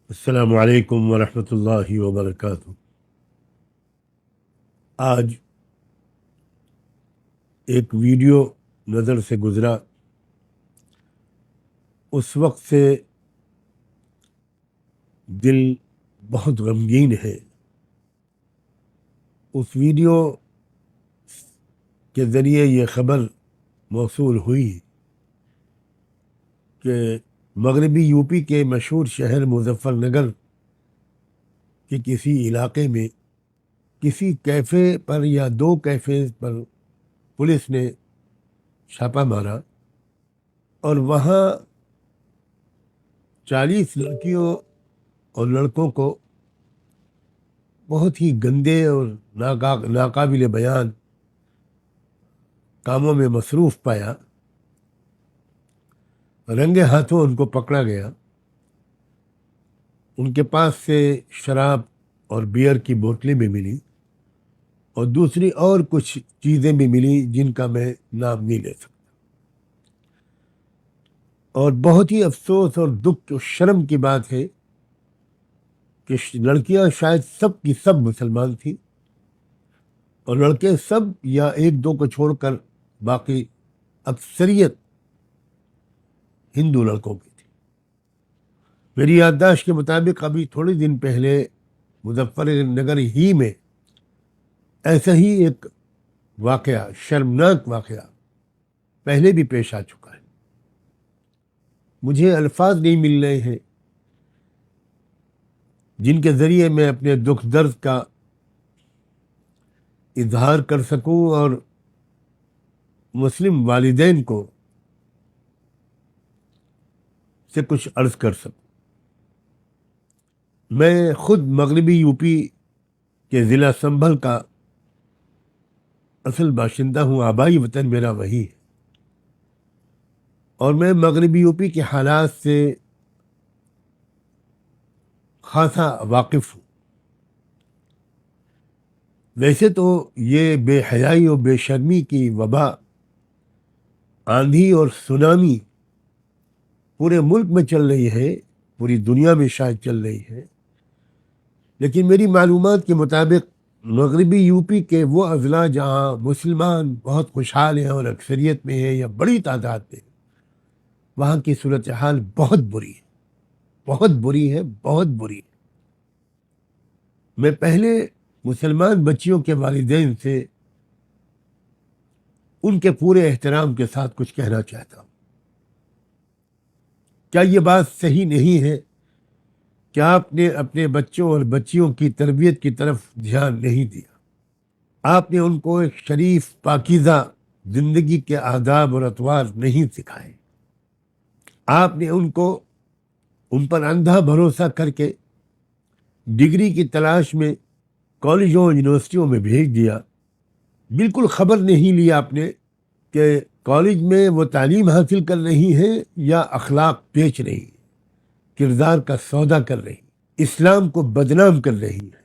السلام علیکم ورحمۃ اللہ وبرکاتہ۔ آج ایک ویڈیو نظر سے گزرا، اس وقت سے دل بہت غمگین ہے۔ اس ویڈیو کے ذریعے یہ خبر موصول ہوئی کہ مغربی یو پی کے مشہور شہر مظفر نگر کے کسی علاقے میں کسی کیفے پر یا دو کیفے پر پولیس نے چھاپا مارا اور وہاں 40 لڑکیوں اور لڑکوں کو بہت ہی گندے اور ناقابل بیان کاموں میں مصروف پایا۔ رنگے ہاتھوں ان کو پکڑا گیا۔ ان کے پاس سے شراب اور بیئر کی بوتلیں بھی ملی اور دوسری اور کچھ چیزیں بھی ملی جن کا میں نام نہیں لے سکتا۔ اور بہت ہی افسوس اور دکھ اور شرم کی بات ہے کہ لڑکیاں شاید سب کی سب مسلمان تھیں اور لڑکے سب یا ایک دو کو چھوڑ کر باقی اکثریت ہندو لڑکوں کی تھی۔ میری یادداشت کے مطابق ابھی تھوڑے دن پہلے مظفر نگر ہی میں ایسا ہی ایک واقعہ، شرمناک واقعہ پہلے بھی پیش آ چکا ہے۔ مجھے الفاظ نہیں مل رہے ہیں جن کے ذریعے میں اپنے دکھ درد کا اظہار کر سکوں اور مسلم والدین کو سے کچھ عرض کر سکوں۔ میں خود مغربی یو پی کے ضلع سنبھل کا اصل باشندہ ہوں، آبائی وطن میرا وہی ہے، اور میں مغربی یو پی کے حالات سے خاصا واقف ہوں۔ ویسے تو یہ بے حیائی اور بے شرمی کی وبا، آندھی اور سونامی پورے ملک میں چل رہی ہے، پوری دنیا میں شاید چل رہی ہے، لیکن میری معلومات کے مطابق مغربی یو پی کے وہ اضلاع جہاں مسلمان بہت خوشحال ہیں اور اکثریت میں ہیں یا بڑی تعداد میں، وہاں کی صورتحال بہت بری ہے، بہت بری ہے، بہت بری ہے۔ میں پہلے مسلمان بچیوں کے والدین سے ان کے پورے احترام کے ساتھ کچھ کہنا چاہتا ہوں۔ کیا یہ بات صحیح نہیں ہے کہ آپ نے اپنے بچوں اور بچیوں کی تربیت کی طرف دھیان نہیں دیا؟ آپ نے ان کو ایک شریف پاکیزہ زندگی کے آداب اور اطوار نہیں سکھائے۔ آپ نے ان پر اندھا بھروسہ کر کے ڈگری کی تلاش میں کالجوں اور یونیورسٹیوں میں بھیج دیا۔ بالکل خبر نہیں لی آپ نے کہ کالج میں وہ تعلیم حاصل کر رہی ہیں یا اخلاق بیچ رہی ہیں، کردار کا سودا کر رہی، اسلام کو بدنام کر رہی ہے۔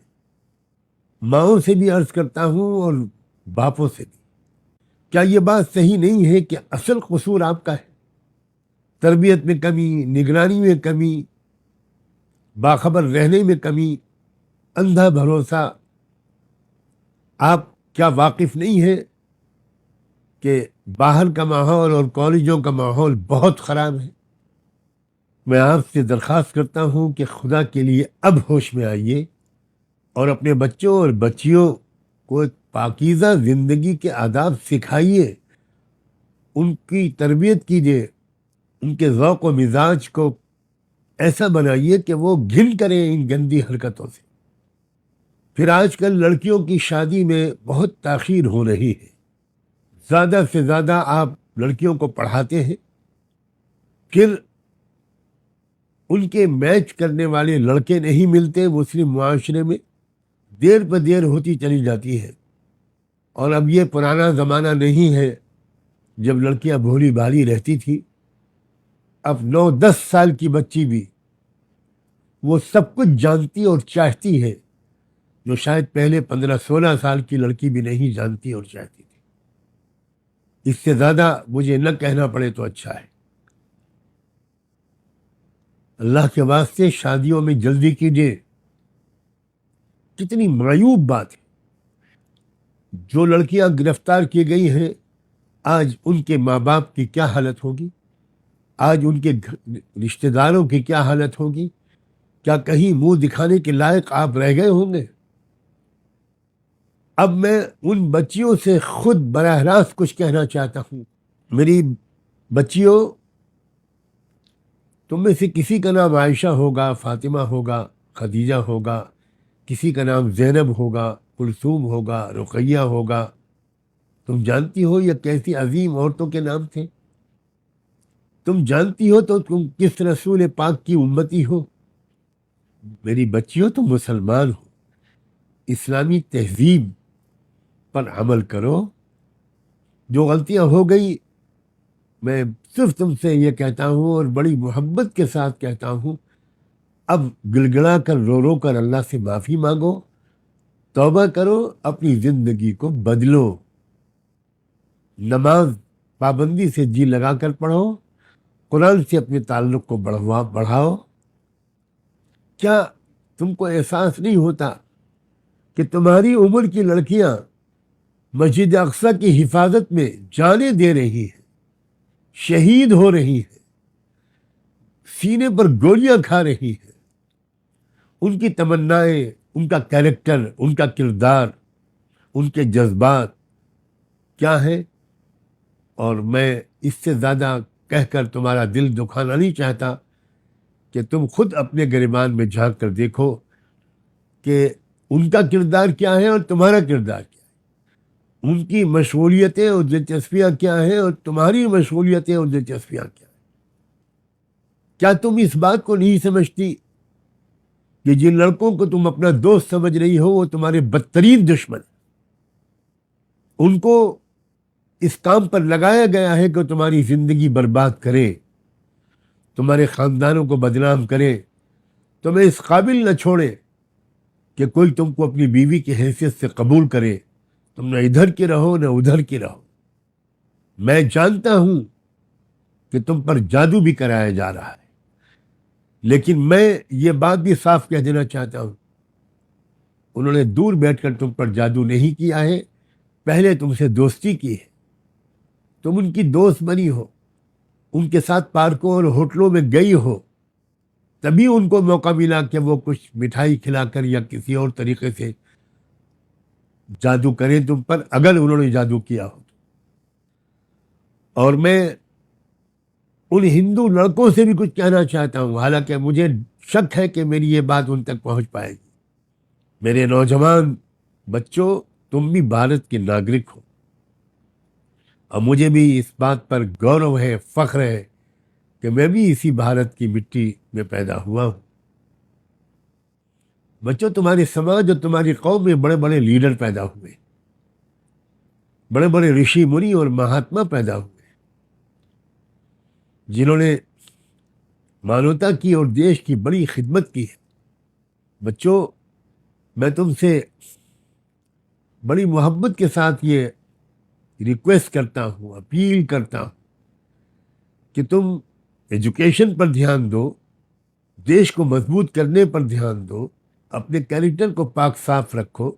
ماؤں سے بھی عرض کرتا ہوں اور باپوں سے بھی، کیا یہ بات صحیح نہیں ہے کہ اصل قصور آپ کا ہے؟ تربیت میں کمی، نگرانی میں کمی، باخبر رہنے میں کمی، اندھا بھروسہ۔ آپ کیا واقف نہیں ہیں کہ باہر کا ماحول اور کالجوں کا ماحول بہت خراب ہے؟ میں آپ سے درخواست کرتا ہوں کہ خدا کے لیے اب ہوش میں آئیے اور اپنے بچوں اور بچیوں کو ایک پاکیزہ زندگی کے آداب سکھائیے، ان کی تربیت کیجیے، ان کے ذوق و مزاج کو ایسا بنائیے کہ وہ گھن کریں ان گندی حرکتوں سے۔ پھر آج کل لڑکیوں کی شادی میں بہت تاخیر ہو رہی ہے۔ زیادہ سے زیادہ آپ لڑکیوں کو پڑھاتے ہیں، پھر ان کے میچ کرنے والے لڑکے نہیں ملتے مسلم معاشرے میں، دیر پہ دیر ہوتی چلی جاتی ہے۔ اور اب یہ پرانا زمانہ نہیں ہے جب لڑکیاں بھولی بھالی رہتی تھی۔ اب 9-10 سال کی بچی بھی وہ سب کچھ جانتی اور چاہتی ہے جو شاید پہلے 15-16 سال کی لڑکی بھی نہیں جانتی اور چاہتی تھی۔ اس سے زیادہ مجھے نہ کہنا پڑے تو اچھا ہے۔ اللہ کے واسطے شادیوں میں جلدی کیجیے. کتنی معیوب بات ہے. جو لڑکیاں گرفتار کی گئی ہیں آج ان کے ماں باپ کی کیا حالت ہوگی, آج ان کے رشتہ داروں کی کیا حالت ہوگی. کیا کہیں منہ دکھانے کے لائق آپ رہ گئے ہوں گے؟ اب میں ان بچیوں سے خود براہ راست کچھ کہنا چاہتا ہوں. میری بچیوں، تم میں سے کسی کا نام عائشہ ہوگا، فاطمہ ہوگا، خدیجہ ہوگا، کسی کا نام زینب ہوگا، کلثوم ہوگا، رقیہ ہوگا. تم جانتی ہو یہ کیسی عظیم عورتوں کے نام تھے؟ تم جانتی ہو تو تم کس رسول پاک کی امتی ہو؟ میری بچیوں، تم مسلمان ہو، اسلامی تہذیب پر عمل کرو. جو غلطیاں ہو گئی میں صرف تم سے یہ کہتا ہوں اور بڑی محبت کے ساتھ کہتا ہوں، اب گڑگڑا کر رو رو کر اللہ سے معافی مانگو، توبہ کرو، اپنی زندگی کو بدلو. نماز پابندی سے جی لگا کر پڑھو، قرآن سے اپنے تعلق کو بڑھاؤ. کیا تم کو احساس نہیں ہوتا کہ تمہاری عمر کی لڑکیاں مسجد اقصیٰ کی حفاظت میں جانیں دے رہی ہیں، شہید ہو رہی ہیں، سینے پر گولیاں کھا رہی ہیں؟ ان کی تمنائیں، ان کا کیریکٹر، ان کا کردار، ان کے جذبات کیا ہیں؟ اور میں اس سے زیادہ کہہ کر تمہارا دل دکھانا نہیں چاہتا کہ تم خود اپنے گریبان میں جھانک کر دیکھو کہ ان کا کردار کیا ہے اور تمہارا کردار کیا ہے. ان کی مشغولیتیں اور دلچسپیاں کیا ہیں اور تمہاری مشغولیتیں اور دلچسپیاں کیا ہیں. کیا تم اس بات کو نہیں سمجھتی کہ جن لڑکوں کو تم اپنا دوست سمجھ رہی ہو وہ تمہارے بدترین دشمن ہیں؟ ان کو اس کام پر لگایا گیا ہے کہ تمہاری زندگی برباد کرے، تمہارے خاندانوں کو بدنام کرے، تمہیں اس قابل نہ چھوڑے کہ کوئی تم کو اپنی بیوی کی حیثیت سے قبول کرے. تم نہ ادھر کی رہو نہ ادھر کی رہو. میں جانتا ہوں کہ تم پر جادو بھی کرایا جا رہا ہے، لیکن میں یہ بات بھی صاف کہہ دینا چاہتا ہوں، انہوں نے دور بیٹھ کر تم پر جادو نہیں کیا ہے، پہلے تم سے دوستی کی ہے. تم ان کی دوست بنی ہو، ان کے ساتھ پارکوں اور ہوٹلوں میں گئی ہو، تبھی ان کو موقع ملا کہ وہ کچھ مٹھائی کھلا کر یا کسی اور طریقے سے جادو کریں تم پر، اگر انہوں نے جادو کیا ہو. اور میں ان ہندو لڑکوں سے بھی کچھ کہنا چاہتا ہوں، حالانکہ مجھے شک ہے کہ میری یہ بات ان تک پہنچ پائے گی. میرے نوجوان بچوں، تم بھی بھارت کے ناگرک ہو، اور مجھے بھی اس بات پر گورو ہے، فخر ہے کہ میں بھی اسی بھارت کی مٹی میں پیدا ہوا ہوں. بچوں، تمہارے سماج اور تمہاری قوم میں بڑے بڑے لیڈر پیدا ہوئے، بڑے بڑے رشی منی اور مہاتما پیدا ہوئے، جنہوں نے مانوتا کی اور دیش کی بڑی خدمت کی ہے. بچوں، میں تم سے بڑی محبت کے ساتھ یہ ریکویسٹ کرتا ہوں، اپیل کرتا ہوں کہ تم ایجوکیشن پر دھیان دو، دیش کو مضبوط کرنے پر دھیان دو، اپنے کیریکٹر کو پاک صاف رکھو.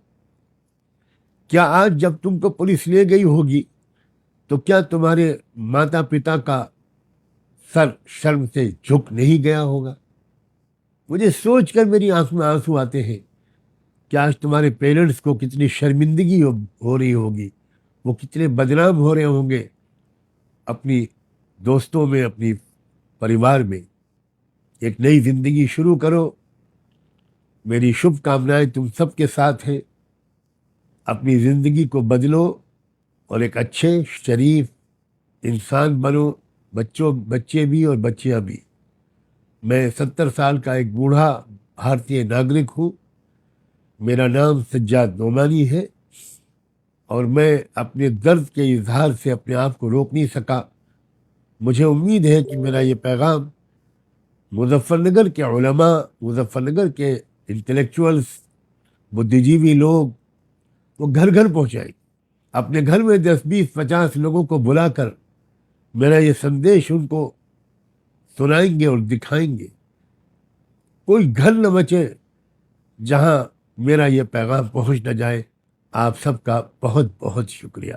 کیا آج جب تم کو پولیس لے گئی ہوگی تو کیا تمہارے ماتا پتا کا سر شرم سے جھک نہیں گیا ہوگا؟ مجھے سوچ کر میری آنکھ میں آنسو آتے ہیں کہ آج تمہارے پیرنٹس کو کتنی شرمندگی ہو رہی ہوگی، وہ کتنے بدنام ہو رہے ہوں گے اپنی دوستوں میں، اپنی پریوار میں. ایک نئی زندگی شروع کرو. میری شبھ کامنائیں تم سب کے ساتھ ہیں. اپنی زندگی کو بدلو اور ایک اچھے شریف انسان بنو، بچے بھی اور بچیاں بھی. میں 70 سال کا ایک بوڑھا بھارتی ناگرک ہوں. میرا نام سجاد نعمانی ہے اور میں اپنے درد کے اظہار سے اپنے آپ کو روک نہیں سکا. مجھے امید ہے کہ میرا یہ پیغام مظفر نگر کے علماء، مظفر نگر کے انٹلیکچوئلس، بدھ جیوی لوگ وہ گھر گھر پہنچائیں. اپنے گھر میں 10 20 50 لوگوں کو بلا کر میرا یہ سندیش ان کو سنائیں گے اور دکھائیں گے کوئی گھر نہ بچے جہاں میرا یہ پیغام پہنچ نہ جائے. آپ سب کا بہت بہت شکریہ.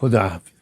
خدا حافظ.